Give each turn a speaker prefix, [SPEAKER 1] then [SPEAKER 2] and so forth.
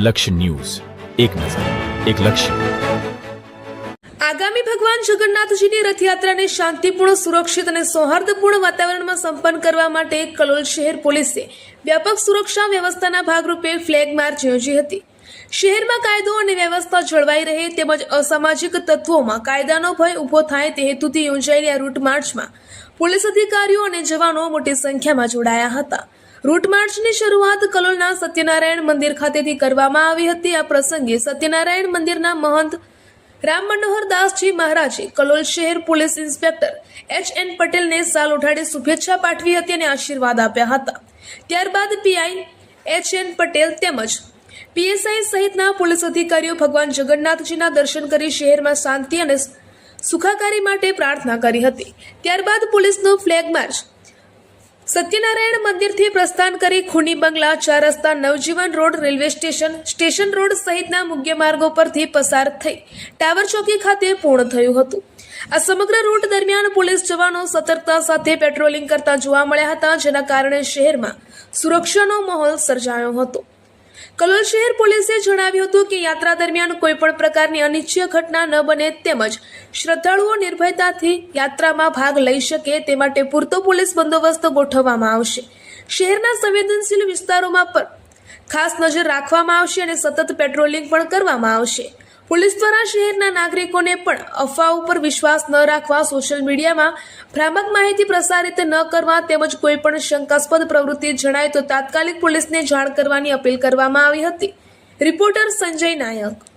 [SPEAKER 1] લક્ષ્ય ન્યૂઝ, એક નજર, એક લક્ષ્ય.
[SPEAKER 2] આગામી ભગવાન જગન્નાથજીની રથયાત્રાને શાંતિપૂર્ણ, સુરક્ષિત અને સૌહાર્દપૂર્ણ વાતાવરણમાં સંપન્ન કરવા માટે કલોલ શહેર પોલીસે વ્યાપક સુરક્ષા વ્યવસ્થાના ભાગરૂપે ફ્લેગ માર્ચ યોજી હતી. શહેરમાં કાયદો અને વ્યવસ્થા જળવાઈ રહે તેમજ અસામાજિક તત્વોમાં કાયદાનો ભય ઊભો થાય તે હેતુથી યોજાયેલી આ રૂટ માર્ચમાં પોલીસ અધિકારીઓ અને જવાનો મોટી સંખ્યામાં જોડાયા હતા. રૂટ માર્ચની શરૂઆત કલોલના સત્યનારાયણ મંદિર ખાતેથી કરવામાં આવી હતી. આ પ્રસંગે સત્યનારાયણ મંદિરના મહંત રામ મનોહર દાસજી મહારાજે કલોલ શહેર પોલીસ ઇન્સ્પેક્ટર H.N. પટેલને સાલ ઉઠાડી શુભેચ્છા પાઠવી હતી અને આશીર્વાદ આપ્યા હતા. ત્યારબાદ પીઆઈ H.N. પટેલ તેમજ પીએસઆઈ સહિતના પોલીસ અધિકારીઓ ભગવાન જગન્નાથજીના દર્શન કરી શહેરમાં શાંતિ અને સુખાકારી માટે પ્રાર્થના કરી હતી. ત્યારબાદ પોલીસનો ફ્લેગ માર્ચ સત્યનારાયણ મંદિરથી પ્રસ્થાન કરી ખૂની બંગલા, ચાર રસ્તા, Navjivan road, railway station, station road સહિતના મુખ્ય માર્ગો પરથી પસાર થઈ ટાવર ચોકી ખાતે પૂર્ણ થયું હતું. આ સમગ્ર રૂટ દરમિયાન પોલીસ જવાનો સતર્કતા સાથે પેટ્રોલિંગ કરતા જોવા મળ્યા હતા, જેના કારણે શહેરમાં સુરક્ષાનો માહોલ સર્જાયો હતો. કલોલ શહેર પોલીસે જણાવ્યું હતું કે યાત્રા દરમિયાન કોઈ પણ પ્રકારની અનિચ્છનીય ઘટના ન બને તેમજ શ્રદ્ધાળુઓ નિર્ભયતાથી યાત્રામાં ભાગ લઈ શકે તે માટે પૂરતો પોલીસ બંદોબસ્ત ગોઠવવામાં આવશે. શહેરના સંવેદનશીલ વિસ્તારોમાં પર ખાસ નજર રાખવામાં આવશે અને સતત પેટ્રોલિંગ પણ કરવામાં આવશે. પોલીસ દ્વારા શહેરના નાગરિકોને પણ અફવાઓ પર વિશ્વાસ ન રાખવા, સોશિયલ મીડિયામાં ભ્રામક માહિતી પ્રસારિત ન કરવા તેમજ કોઈ પણ શંકાસ્પદ પ્રવૃત્તિ જણાય તો તાત્કાલિક પોલીસને જાણ કરવાની અપીલ કરવામાં આવી હતી. રિપોર્ટર સંજય નાયક.